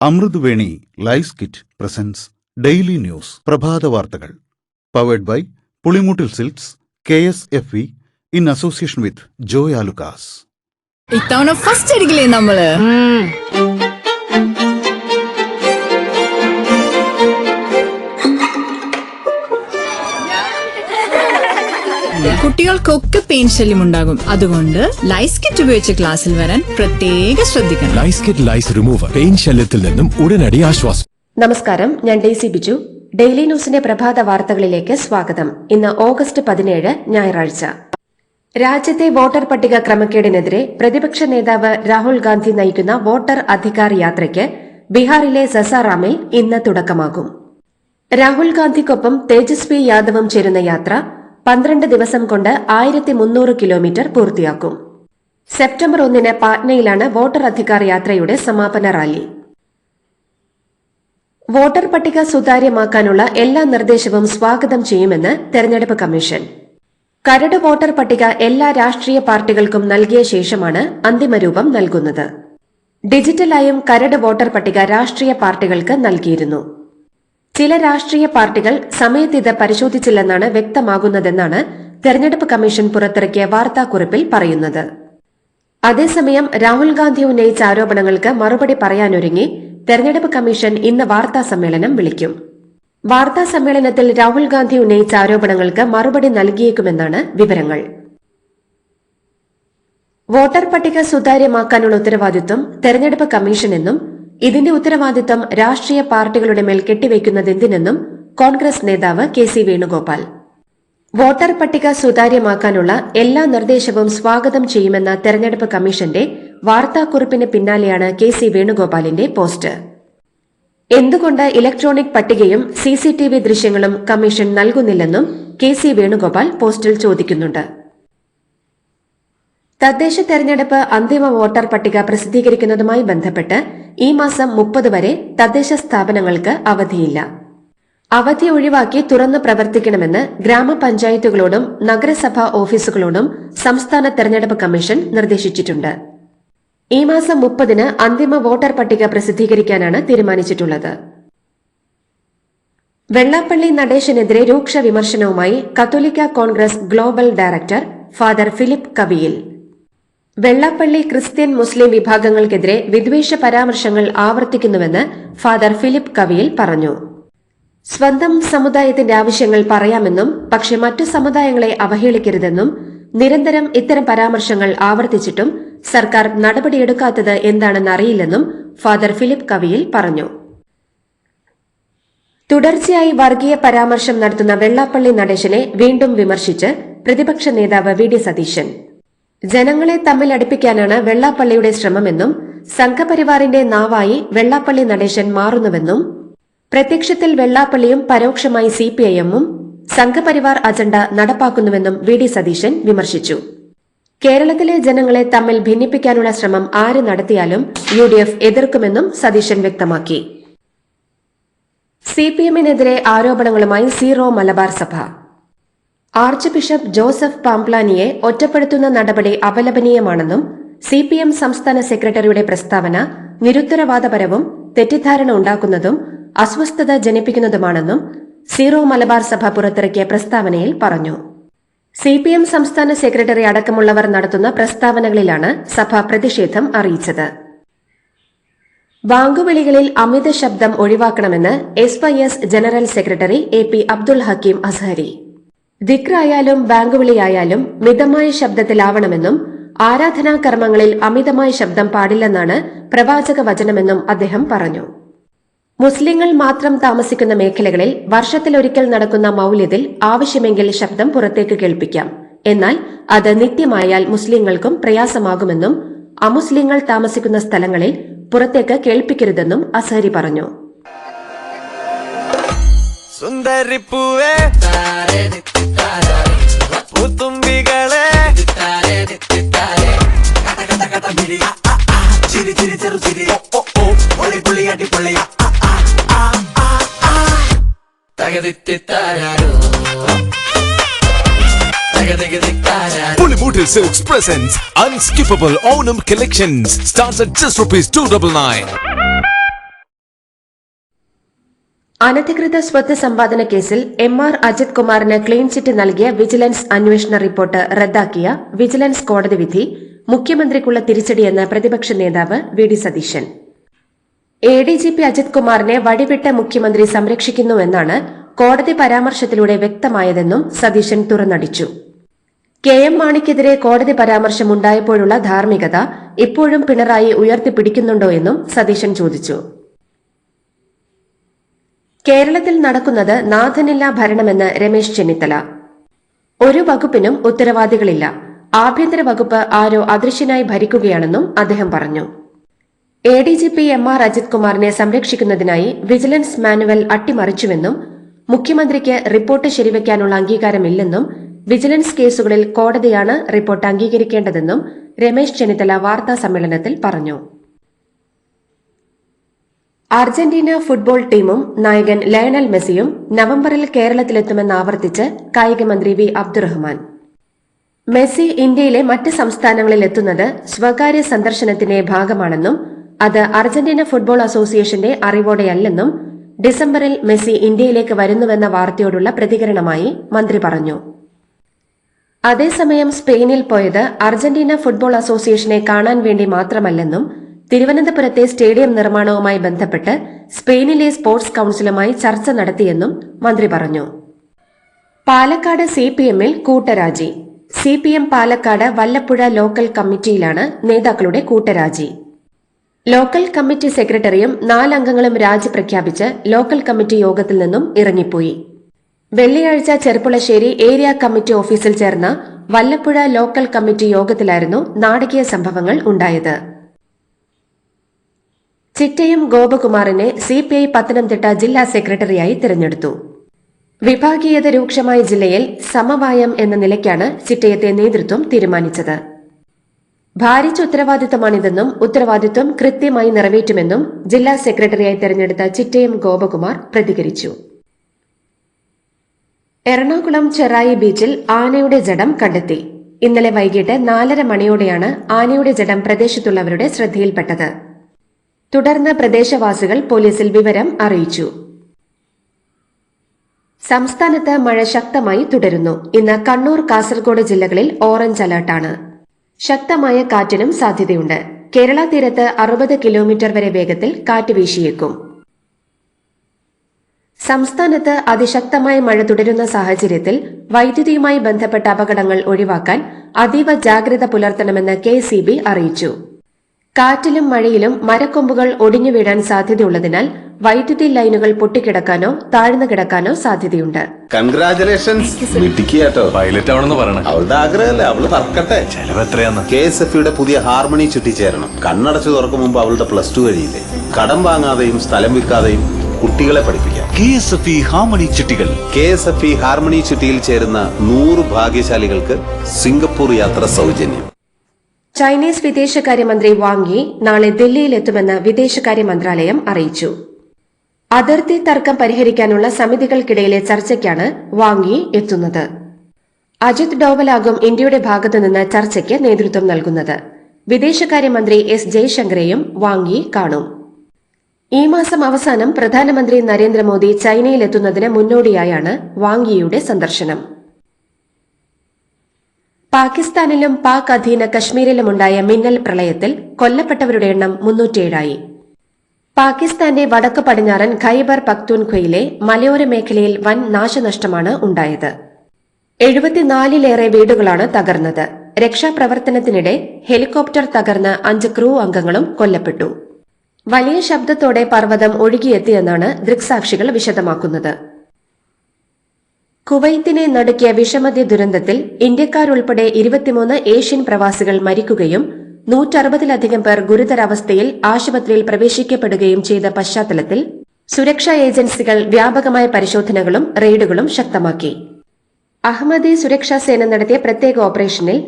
Amruthaveni lice kit presents daily news പ്രഭാത വാർത്തകൾ powered by Pulimoottil silks KSFE in association with Joy Alukkas. ഇത്തവണ first അടിക്കില്ലേ നമ്മള്? കുട്ടികൾക്കൊക്കെ പെയിൻ ശല്യം ഉണ്ടാകും. അതുകൊണ്ട് ലൈസ് കിറ്റ് ഉപയോഗിച്ച് ക്ലാസ്സിൽ വരാൻ പ്രത്യേക ശ്രദ്ധിക്കണം. Lice kit lice remover pain ശല്യത്തിൽ നിന്നും ഉടനടി ആശ്വാസം. നമസ്കാരം, ഞാൻ ഡെയ്സി ബിജു. ഡെയിലി ന്യൂസിന്റെ പ്രഭാത വാർത്തകളിലേക്ക് സ്വാഗതം. ഇന്ന് ഓഗസ്റ്റ് 17 ഞായറാഴ്ച. രാജ്യത്തെ വോട്ടർ പട്ടിക ക്രമക്കേടിനെതിരെ പ്രതിപക്ഷ നേതാവ് രാഹുൽ ഗാന്ധി നയിക്കുന്ന വോട്ടർ അധികാർ യാത്രയ്ക്ക് ബീഹാറിലെ സസാറാമിൽ ഇന്ന് തുടക്കമാകും. രാഹുൽ ഗാന്ധിക്കൊപ്പം തേജസ്വി യാദവും ചേരുന്ന യാത്ര 12 ദിവസം കൊണ്ട് 1300 കിലോമീറ്റർ പൂർത്തിയാക്കും. സെപ്റ്റംബർ 1 പാറ്റ്നയിലാണ് വോട്ടർ അധികാർ യാത്രയുടെ സമാപന റാലി. വോട്ടർ പട്ടിക സുതാര്യമാക്കാനുള്ള എല്ലാ നിർദ്ദേശവും സ്വാഗതം ചെയ്യുമെന്ന് തെരഞ്ഞെടുപ്പ് കമ്മീഷൻ. കരട് വോട്ടർ പട്ടിക എല്ലാ രാഷ്ട്രീയ പാർട്ടികൾക്കും നൽകിയ ശേഷമാണ് അന്തിമരൂപം നൽകുന്നത്. ഡിജിറ്റലായും കരട് വോട്ടർ പട്ടിക രാഷ്ട്രീയ പാർട്ടികൾക്ക് നൽകിയിരുന്നു. ചില രാഷ്ട്രീയ പാർട്ടികൾ സമയത്ത് ഇത് പരിശോധിച്ചില്ലെന്നാണ് വ്യക്തമാകുന്നതെന്നാണ് തെരഞ്ഞെടുപ്പ് കമ്മീഷൻ പുറത്തിറക്കിയ വാർത്താക്കുറിപ്പിൽ പറയുന്നത്. അതേസമയം രാഹുൽ ഗാന്ധി ഉന്നയിച്ച ആരോപണങ്ങൾക്ക് മറുപടി പറയാനൊരുങ്ങി തെരഞ്ഞെടുപ്പ് കമ്മീഷൻ ഇന്ന് വാർത്താ സമ്മേളനം വിളിക്കും. വാർത്താ സമ്മേളനത്തിൽ രാഹുൽ ഗാന്ധി ഉന്നയിച്ച ആരോപണങ്ങൾക്ക് മറുപടി നൽകിയേക്കുമെന്നാണ് വിവരങ്ങൾ. വോട്ടർ പട്ടിക സുതാര്യമാക്കാനുള്ള ഉത്തരവാദിത്വം തെരഞ്ഞെടുപ്പ് കമ്മീഷനെന്നും ഇതിന്റെ ഉത്തരവാദിത്തം രാഷ്ട്രീയ പാർട്ടികളുടെ മേൽ കെട്ടിവയ്ക്കുന്നതെന്തിനെന്നും കോൺഗ്രസ് നേതാവ് KC വേണുഗോപാൽ. വോട്ടർ പട്ടിക സുതാര്യമാക്കാനുള്ള എല്ലാ നിർദ്ദേശവും സ്വാഗതം ചെയ്യുമെന്ന തെരഞ്ഞെടുപ്പ് കമ്മീഷന്റെ വാർത്താക്കുറിപ്പിന് പിന്നാലെയാണ് KC വേണുഗോപാലിന്റെ പോസ്റ്റ്. എന്തുകൊണ്ട് ഇലക്ട്രോണിക് പട്ടികയും CCTV ദൃശ്യങ്ങളും കമ്മീഷൻ നൽകുന്നില്ലെന്നും KC വേണുഗോപാൽ പോസ്റ്റിൽ ചോദിക്കുന്നുണ്ട്. തദ്ദേശ തെരഞ്ഞെടുപ്പ് അന്തിമ വോട്ടർ പട്ടിക പ്രസിദ്ധീകരിക്കുന്നതുമായി ബന്ധപ്പെട്ട് ഈ മാസം 30 വരെ തദ്ദേശ സ്ഥാപനങ്ങൾക്ക് അവധിയില്ല. അവധി ഒഴിവാക്കി തുറന്ന് പ്രവർത്തിക്കണമെന്ന് ഗ്രാമപഞ്ചായത്തുകളോടും നഗരസഭാ ഓഫീസുകളോടും സംസ്ഥാന തെരഞ്ഞെടുപ്പ് കമ്മീഷൻ നിർദ്ദേശിച്ചിട്ടുണ്ട്. ഈ മാസം 30 അന്തിമ വോട്ടർ പട്ടിക പ്രസിദ്ധീകരിക്കാനാണ് തീരുമാനിച്ചിട്ടുള്ളത്. വെള്ളാപ്പള്ളി നടേശനെതിരെ രൂക്ഷ വിമർശനവുമായി കത്തോലിക്ക Congress global director father Philip Kaviyil. Vellappally Christian Muslim വിഭാഗങ്ങൾക്കെതിരെ വിദ്വേഷ പരാമർശങ്ങൾ ആവർത്തിക്കുന്നുവെന്ന് ഫാദർ ഫിലിപ്പ് കവിയിൽ പറഞ്ഞു. സ്വന്തം സമുദായത്തിന്റെ ആവശ്യങ്ങൾ പറയാമെന്നും പക്ഷെ മറ്റു സമുദായങ്ങളെ അവഹേളിക്കരുതെന്നും നിരന്തരം ഇത്തരം പരാമർശങ്ങൾ ആവർത്തിച്ചിട്ടും സർക്കാർ നടപടിയെടുക്കാത്തത് എന്താണെന്ന് അറിയില്ലെന്നും ഫാദർ ഫിലിപ്പ് കവിയിൽ പറഞ്ഞു. തുടർച്ചയായി വർഗീയ പരാമർശം നടത്തുന്ന വെള്ളാപ്പള്ളി നടേശനെ വീണ്ടും വിമർശിച്ച് പ്രതിപക്ഷ നേതാവ് VD സതീശൻ. ജനങ്ങളെ തമ്മിൽ അടുപ്പിക്കാനാണ് വെള്ളാപ്പള്ളിയുടെ ശ്രമമെന്നും സംഘപരിവാറിന്റെ നാവായി വെള്ളാപ്പള്ളി നടേശൻ മാറുന്നുവെന്നും പ്രത്യക്ഷത്തിൽ വെള്ളാപ്പള്ളിയും പരോക്ഷമായി CPIM-ഉം സംഘപരിവാർ അജണ്ട നടപ്പാക്കുന്നുവെന്നും VD സതീശൻ വിമർശിച്ചു. കേരളത്തിലെ ജനങ്ങളെ തമ്മിൽ ഭിന്നിപ്പിക്കാനുള്ള ശ്രമം ആര് നടത്തിയാലും UDF എതിർക്കുമെന്നും സതീശൻ വ്യക്തമാക്കി. CPM-നെതിരെ ആരോപണങ്ങളുമായി സീറോ മലബാർ സഭ. ആർച്ച് ബിഷപ്പ് ജോസഫ് പാംപ്ലാനിയെ ഒറ്റപ്പെടുത്തുന്ന നടപടി അപലപനീയമാണെന്നും CPM സംസ്ഥാന സെക്രട്ടറിയുടെ പ്രസ്താവന നിരുത്തരവാദപരവും തെറ്റിദ്ധാരണ ഉണ്ടാക്കുന്നതും അസ്വസ്ഥത ജനിപ്പിക്കുന്നതുമാണെന്നും സീറോ മലബാർ സഭ പുറത്തിറക്കിയ പ്രസ്താവനയിൽ പറഞ്ഞു. CPM സംസ്ഥാന സെക്രട്ടറി അടക്കമുള്ളവർ നടത്തുന്ന പ്രസ്താവനകളിലാണ് സഭ പ്രതിഷേധം അറിയിച്ചത്. ബാങ്കുവിളികളിൽ അമിത ശബ്ദം ഒഴിവാക്കണമെന്ന് SYS general secretary AP Abdul Hakeem Azhari. ദിക്റായാലും ബാങ്കുവിളിയായാലും മിതമായ ശബ്ദത്തിലാവണമെന്നും ആരാധനാ കർമ്മങ്ങളിൽ അമിതമായ ശബ്ദം പാടില്ലെന്നാണ് പ്രവാചക വചനമെന്നും അദ്ദേഹം പറഞ്ഞു. മുസ്ലിങ്ങൾ മാത്രം താമസിക്കുന്ന മേഖലകളിൽ വർഷത്തിലൊരിക്കൽ നടക്കുന്ന മൗലിദിൽ ആവശ്യമെങ്കിൽ ശബ്ദം പുറത്തേക്ക് കേൾപ്പിക്കാം. എന്നാൽ അത് നിത്യമായാൽ മുസ്ലിങ്ങൾക്കും പ്രയാസമാകുമെന്നും അമുസ്ലിങ്ങൾ താമസിക്കുന്ന സ്ഥലങ്ങളിൽ പുറത്തേക്ക് കേൾപ്പിക്കരുതെന്നും അസ്ഹരി പറഞ്ഞു. സുന്ദരിപ്പൂവേ പൂത്തുമ്പികളെ ചിരി ചിരി ചെറു ചിരി പൊളി പൊളി അടി പൊളി തകതിത്താരോ Pulimutil Silks presents Unskippable Onam Collections. Starts at just ₹299. അനധികൃത സ്വത്ത് സമ്പാദന കേസിൽ MR അജിത് കുമാറിന് ക്ലീൻ ചിറ്റ് നൽകിയ വിജിലൻസ് അന്വേഷണ റിപ്പോർട്ട് റദ്ദാക്കിയ വിജിലൻസ് കോടതി വിധി മുഖ്യമന്ത്രിക്കുള്ള തിരിച്ചടിയെന്ന് പ്രതിപക്ഷ നേതാവ് VD സതീശൻ. ADGP അജിത് കുമാറിനെ വഴിവിട്ട് മുഖ്യമന്ത്രി സംരക്ഷിക്കുന്നുവെന്നാണ് കോടതി പരാമർശത്തിലൂടെ വ്യക്തമായതെന്നും സതീശൻ തുറന്നടിച്ചു. KM മാണിക്കെതിരെ കോടതി പരാമർശമുണ്ടായപ്പോഴുള്ള ധാർമ്മികത ഇപ്പോഴും പിണറായി ഉയർത്തിപ്പിടിക്കുന്നുണ്ടോ എന്നും സതീശൻ ചോദിച്ചു. കേരളത്തിൽ നടക്കുന്നത് നാഥനില്ലാ ഭരണമെന്ന് രമേശ് ചെന്നിത്തല. ഒരു വകുപ്പിനും ഉത്തരവാദികളില്ല, ആഭ്യന്തര വകുപ്പ് ആരോ അദൃശ്യനായി ഭരിക്കുകയാണെന്നും അദ്ദേഹം പറഞ്ഞു. ADGP MR അജിത് കുമാറിനെ സംരക്ഷിക്കുന്നതിനായി വിജിലൻസ് മാനുവൽ അട്ടിമറിച്ചുവെന്നും മുഖ്യമന്ത്രിക്ക് റിപ്പോർട്ട് ശരിവയ്ക്കാനുള്ള അംഗീകാരമില്ലെന്നും വിജിലൻസ് കേസുകളിൽ കോടതിയാണ് റിപ്പോർട്ട് അംഗീകരിക്കേണ്ടതെന്നും രമേശ് ചെന്നിത്തല വാർത്താസമ്മേളനത്തിൽ പറഞ്ഞു. അർജന്റീന ഫുട്ബോൾ ടീമും നായകൻ ലയണൽ മെസ്സിയും നവംബറിൽ കേരളത്തിലെത്തുമെന്ന് ആവർത്തിച്ച് കായികമന്ത്രി V. അബ്ദുറഹ്മാൻ. മെസ്സി ഇന്ത്യയിലെ മറ്റ് സംസ്ഥാനങ്ങളിൽ എത്തുന്നത് സ്വകാര്യ സന്ദർശനത്തിന്റെ ഭാഗമാണെന്നും അത് അർജന്റീന ഫുട്ബോൾ അസോസിയേഷന്റെ അറിവോടെയല്ലെന്നും ഡിസംബറിൽ മെസ്സി ഇന്ത്യയിലേക്ക് വരുന്നുവെന്ന വാർത്തയോടുള്ള പ്രതികരണമായി മന്ത്രി പറഞ്ഞു. അതേസമയം സ്പെയിനിൽ പോയത് അർജന്റീന ഫുട്ബോൾ അസോസിയേഷനെ കാണാൻ വേണ്ടി മാത്രമല്ലെന്നും തിരുവനന്തപുരത്തെ സ്റ്റേഡിയം നിർമ്മാണവുമായി ബന്ധപ്പെട്ട് സ്പെയിനിലെ സ്പോർട്സ് കൌൺസിലുമായി ചർച്ച നടത്തിയെന്നും മന്ത്രി പറഞ്ഞു. പാലക്കാട് CPM-ൽ കൂട്ടരാജി. CPM പാലക്കാട് വല്ലപ്പുഴ ലോക്കൽ കമ്മിറ്റിയിലാണ് നേതാക്കളുടെ കൂട്ടരാജി. ലോക്കൽ കമ്മിറ്റി സെക്രട്ടറിയും 4 അംഗങ്ങളും രാജി പ്രഖ്യാപിച്ച് ലോക്കൽ കമ്മിറ്റി യോഗത്തിൽ നിന്നും ഇറങ്ങിപ്പോയി. വെള്ളിയാഴ്ച ചെർപ്പുളശ്ശേരി ഏരിയ കമ്മിറ്റി ഓഫീസിൽ ചേർന്ന വല്ലപ്പുഴ ലോക്കൽ കമ്മിറ്റി യോഗത്തിലായിരുന്നു നാടകീയ സംഭവങ്ങൾ ഉണ്ടായത്. ചിറ്റയം ഗോപകുമാറിനെ CPI പത്തനംതിട്ട ജില്ലാ സെക്രട്ടറിയായി തിരഞ്ഞെടുത്തു. വിഭാഗീയത രൂക്ഷമായ ജില്ലയിൽ സമവായം എന്ന നിലയ്ക്കാണ് ചിറ്റയത്തെ നേതൃത്വം തീരുമാനിച്ചത്. ഭാരിച്ച ഉത്തരവാദിത്തമാണിതെന്നും ഉത്തരവാദിത്വം കൃത്യമായി നിറവേറ്റുമെന്നും ജില്ലാ സെക്രട്ടറിയായി തെരഞ്ഞെടുത്ത ചിറ്റയം ഗോപകുമാർ പ്രതികരിച്ചു. എറണാകുളം ചെറായി ബീച്ചിൽ ആനയുടെ ജഡം കണ്ടെത്തി. ഇന്നലെ വൈകിട്ട് 4:30 മണിയോടെയാണ് ആനയുടെ ജഡം പ്രദേശത്തുള്ളവരുടെ ശ്രദ്ധയിൽപ്പെട്ടത്. തുടർന്ന് പ്രദേശവാസികൾ പോലീസിൽ വിവരം അറിയിച്ചു. സംസ്ഥാനത്ത് മഴ ശക്തമായി തുടരുന്നു. ഇന്ന് കണ്ണൂർ, കാസർഗോഡ് ജില്ലകളിൽ ഓറഞ്ച് അലർട്ടാണ്. ശക്തമായ കാറ്റിനും സാധ്യതയുണ്ട്. കേരള തീരത്ത് 60 കിലോമീറ്റർ വരെ വേഗത്തിൽ കാറ്റ് വീശിയേക്കും. സംസ്ഥാനത്ത് അതിശക്തമായ മഴ തുടരുന്ന സാഹചര്യത്തിൽ വൈദ്യുതിയുമായി ബന്ധപ്പെട്ട അപകടങ്ങൾ ഒഴിവാക്കാൻ അതീവ ജാഗ്രത പുലർത്തണമെന്ന് KEB അറിയിച്ചു. കാറ്റിലും മഴയിലും മരക്കൊമ്പുകൾ ഒടിഞ്ഞു വീഴാൻ സാധ്യതയുള്ളതിനാൽ വൈദ്യുതി ലൈനുകൾ പൊട്ടിക്കിടക്കാനോ താഴ്ന്നു കിടക്കാനോ സാധ്യതയുണ്ട്. കൺഗ്രാചുലേഷൻസ്. മിടുക്കിയാട്ടോ. പൈലറ്റ് ആവണമെന്ന് പറയണേ. അവളുടെ ആഗ്രഹമല്ലേ, അവള് തറക്കട്ടെ. ചെലവ് എത്രയാന്ന്? KSFE പുതിയ ഹാർമണി ചുറ്റി ചേരണം. കണ്ണടച്ചു തുറക്കും മുമ്പ് അവളുടെ +2 കഴിയില്ലേ. കടം വാങ്ങാതെയും സ്ഥലം വിൽക്കാതെയും കുട്ടികളെ പഠിപ്പിക്കാം. KSFE ഹാർമണി ചിട്ടികൾ. KSFE ഹാർമണി ചുറ്റിയിൽ ചേരുന്ന 100 ഭാഗ്യശാലികൾക്ക് സിംഗപ്പൂർ യാത്ര സൗജന്യം. ചൈനീസ് വിദേശകാര്യമന്ത്രി വാങ് യി നാളെ ദില്ലിയിലെത്തുമെന്ന് വിദേശകാര്യ മന്ത്രാലയം അറിയിച്ചു. അതിർത്തി തർക്കം പരിഹരിക്കാനുള്ള സമിതികൾക്കിടയിലെ ചർച്ചയ്ക്കാണ് വാങ് യി എത്തുന്നത്. അജിത് ഡോവലാകും ഇന്ത്യയുടെ ഭാഗത്തുനിന്ന് ചർച്ചയ്ക്ക് നേതൃത്വം നൽകുന്നത്. വിദേശകാര്യമന്ത്രി S. ജയശങ്കറെയും വാങ് യി കാണും. ഈ മാസം അവസാനം പ്രധാനമന്ത്രി നരേന്ദ്രമോദി ചൈനയിലെത്തുന്നതിന് മുന്നോടിയായാണ് വാങ് യിയുടെ സന്ദർശനം. പാകിസ്ഥാനിലും പാക് അധീന കശ്മീരിലുമുണ്ടായ മിന്നൽ പ്രളയത്തിൽ കൊല്ലപ്പെട്ടവരുടെ എണ്ണം 307ആയി. പാകിസ്ഥാന്റെ വടക്കു പടിഞ്ഞാറൻ ഖൈബർ പക്തൂൺഖ്വയിലെ മലയോര മേഖലയിൽ വൻ നാശനഷ്ടമാണ് ഉണ്ടായത്. 74ലേറെ വീടുകളാണ് തകർന്നത്. രക്ഷാപ്രവർത്തനത്തിനിടെ ഹെലികോപ്റ്റർ തകർന്ന് 5 ക്രൂ അംഗങ്ങളും കൊല്ലപ്പെട്ടു. വലിയ ശബ്ദത്തോടെ പർവ്വതം ഒഴുകിയെത്തിയെന്നാണ് ദൃക്സാക്ഷികൾ വിശദമാക്കുന്നത്. കുവൈത്തിനെ നടുക്കിയ വിഷമദ്യ ദുരന്തത്തിൽ ഇന്ത്യക്കാരുൾപ്പെടെ 23 ഏഷ്യൻ പ്രവാസികൾ മരിക്കുകയും 160-ലധികം പേർ ഗുരുതരാവസ്ഥയിൽ ആശുപത്രിയിൽ പ്രവേശിക്കപ്പെടുകയും ചെയ്ത പശ്ചാത്തലത്തിൽ സുരക്ഷാ ഏജൻസികൾ വ്യാപകമായ പരിശോധനകളും റെയ്ഡുകളും ശക്തമാക്കി. അഹമ്മദി സുരക്ഷാ സേന നടത്തിയ പ്രത്യേക ഓപ്പറേഷനിൽ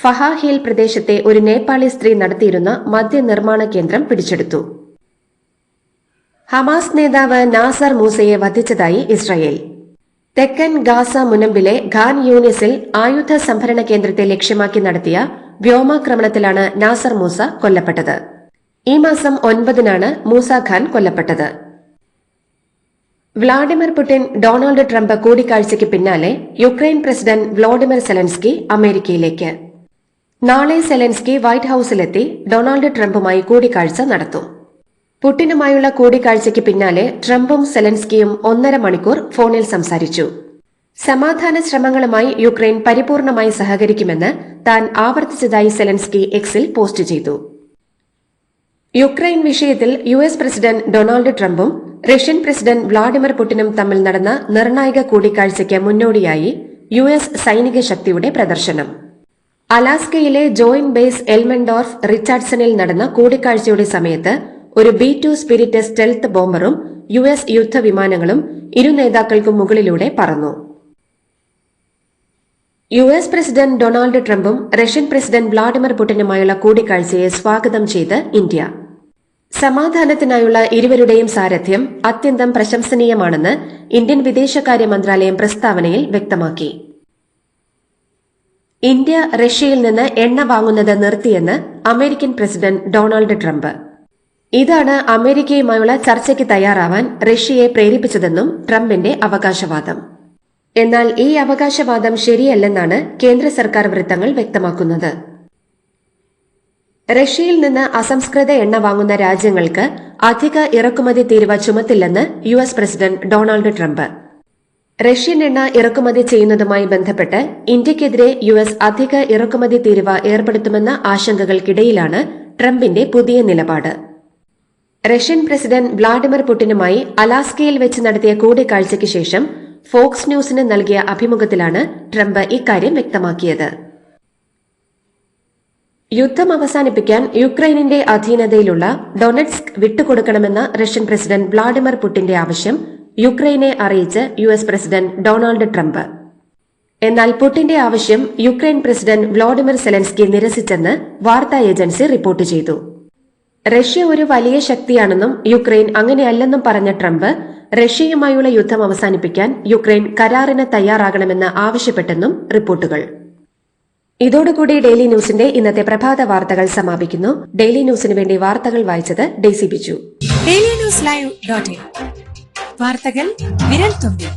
ഫഹാഹിൽ പ്രദേശത്തെ ഒരു നേപ്പാളി സ്ത്രീ നടത്തിയിരുന്ന മദ്യനിർമ്മാണ കേന്ദ്രം പിടിച്ചെടുത്തു. ഹമാസ് നേതാവ് നാസർ മൂസയെ വധിച്ചതായി ഇസ്രായേൽ. തെക്കൻ ഗാസ മുനമ്പിലെ ഖാൻ യൂനിസിൽ ആയുധ സംഭരണ കേന്ദ്രത്തെ ലക്ഷ്യമാക്കി നടത്തിയ വ്യോമാക്രമണത്തിലാണ് നാസർ മൂസ കൊല്ലപ്പെട്ടത്. ഈ മാസം 9-നാണ് മൂസ ഖാൻ കൊല്ലപ്പെട്ടത്. വ്ളാഡിമിർ പുടിൻ ഡൊണാൾഡ് ട്രംപ് കൂടിക്കാഴ്ചയ്ക്ക് പിന്നാലെ യുക്രൈൻ പ്രസിഡന്റ് വ്ളോഡിമിർ സെലൻസ്കി അമേരിക്കയിലേക്ക്. നാളെ സെലൻസ്കി വൈറ്റ് ഹൌസിലെത്തി ഡൊണാൾഡ് ട്രംപുമായി കൂടിക്കാഴ്ച നടത്തും. പുടിനുമായുള്ള കൂടിക്കാഴ്ചയ്ക്ക് പിന്നാലെ ട്രംപും സെലൻസ്കിയും 1.5 മണിക്കൂർ ഫോണിൽ സംസാരിച്ചു. സമാധാന ശ്രമങ്ങളുമായി യുക്രൈൻ പരിപൂർണമായി സഹകരിക്കുമെന്ന് താൻ ആവർത്തിച്ചതായി സെലൻസ്കി എക്സിൽ പോസ്റ്റ് ചെയ്തു. യുക്രൈൻ വിഷയത്തിൽ US പ്രസിഡന്റ് ഡൊണാൾഡ് ട്രംപും റഷ്യൻ പ്രസിഡന്റ് വ്ളാഡിമിർ പുടിനും തമ്മിൽ നടന്ന നിർണായക കൂടിക്കാഴ്ചയ്ക്ക് മുന്നോടിയായി US സൈനിക ശക്തിയുടെ പ്രദർശനം. അലാസ്കയിലെ ജോയിന്റ് ബേസ് എൽമെൻഡോർഫ് റിച്ചാർഡ്സണിൽ നടന്ന കൂടിക്കാഴ്ചയുടെ സമയത്ത് ഒരു B-2 സ്പിരിറ്റ് സ്റ്റെൽത്ത് ബോംബറും US യുദ്ധവിമാനങ്ങളും ഇരു നേതാക്കൾക്കും മുകളിലൂടെ പറന്നു. US പ്രസിഡന്റ് ഡൊണാൾഡ് ട്രംപും റഷ്യൻ പ്രസിഡന്റ് വ്ളാഡിമിർ പുടിനുമായുള്ള കൂടിക്കാഴ്ചയെ സ്വാഗതം ചെയ്ത് ഇന്ത്യ. സമാധാനത്തിനായുള്ള ഇരുവരുടെയും സാരഥ്യം അത്യന്തം പ്രശംസനീയമാണെന്ന് ഇന്ത്യൻ വിദേശകാര്യ മന്ത്രാലയം പ്രസ്താവനയിൽ വ്യക്തമാക്കി. ഇന്ത്യ റഷ്യയിൽ നിന്ന് എണ്ണ വാങ്ങുന്നത് നിർത്തിയെന്ന് അമേരിക്കൻ പ്രസിഡന്റ് ഡൊണാൾഡ് ട്രംപ്. ഇതാണ് അമേരിക്കയുമായുള്ള ചർച്ചയ്ക്ക് തയ്യാറാവാൻ റഷ്യയെ പ്രേരിപ്പിച്ചതെന്നും ട്രംപിന്റെ അവകാശവാദം. എന്നാൽ ഈ അവകാശവാദം ശരിയല്ലെന്നാണ് കേന്ദ്ര സർക്കാർ വൃത്തങ്ങൾ വ്യക്തമാക്കുന്നത്. റഷ്യയിൽ നിന്ന് അസംസ്കൃത എണ്ണ വാങ്ങുന്ന രാജ്യങ്ങൾക്ക് അധിക ഇറക്കുമതി തീരുവ ചുമത്തില്ലെന്ന് US president Donald Trump. Russian എണ്ണ ഇറക്കുമതി ചെയ്യുന്നതുമായി ബന്ധപ്പെട്ട് ഇന്ത്യക്കെതിരെ US അധിക ഇറക്കുമതി തീരുവ ഏർപ്പെടുത്തുമെന്ന ആശങ്കകൾക്കിടയിലാണ് ട്രംപിന്റെ പുതിയ നിലപാട്. റഷ്യൻ പ്രസിഡന്റ് വ്ളാഡിമിർ പുടിനുമായി അലാസ്കയിൽ വെച്ച് നടത്തിയ കൂടിക്കാഴ്ചയ്ക്ക് ശേഷം ഫോക്സ് ന്യൂസിന് നൽകിയ അഭിമുഖത്തിലാണ് ട്രംപ് ഇക്കാര്യം വ്യക്തമാക്കിയത്. യുദ്ധം അവസാനിപ്പിക്കാൻ യുക്രൈനിന്റെ അധീനതയിലുള്ള ഡൊണറ്റ്സ്ക് വിട്ടുകൊടുക്കണമെന്ന റഷ്യൻ പ്രസിഡന്റ് വ്ളാഡിമിർ പുടിന്റെ ആവശ്യം യുക്രൈനെ അറിയിച്ച് US പ്രസിഡന്റ് ഡൊണാൾഡ് ട്രംപ്. എന്നാൽ പുടിന്റെ ആവശ്യം യുക്രൈൻ പ്രസിഡന്റ് വ്ളോഡിമിർ സെലൻസ്കി നിരസിച്ചെന്ന് വാർത്താ ഏജൻസി റിപ്പോർട്ട് ചെയ്തു. റഷ്യ ഒരു വലിയ ശക്തിയാണെന്നും യുക്രൈൻ അങ്ങനെയല്ലെന്നും പറഞ്ഞ ട്രംപ് റഷ്യയുമായുള്ള യുദ്ധം അവസാനിപ്പിക്കാൻ യുക്രൈൻ കരാറിന് തയ്യാറാകണമെന്ന് ആവശ്യപ്പെട്ടെന്നും റിപ്പോർട്ടുകൾ. ഇതോടുകൂടി ഡെയിലി ന്യൂസിന്റെ ഇന്നത്തെ പ്രഭാത വാർത്തകൾ സമാപിക്കുന്നു. ഡെയിലി ന്യൂസിന് വേണ്ടി വാർത്തകൾ വായിച്ചത് ഡെയ്സി ബിജു. ഡെയിലി ന്യൂസ് ലൈവ്.in വാർത്തകൾ വിരൽ തുമ്പിൽ.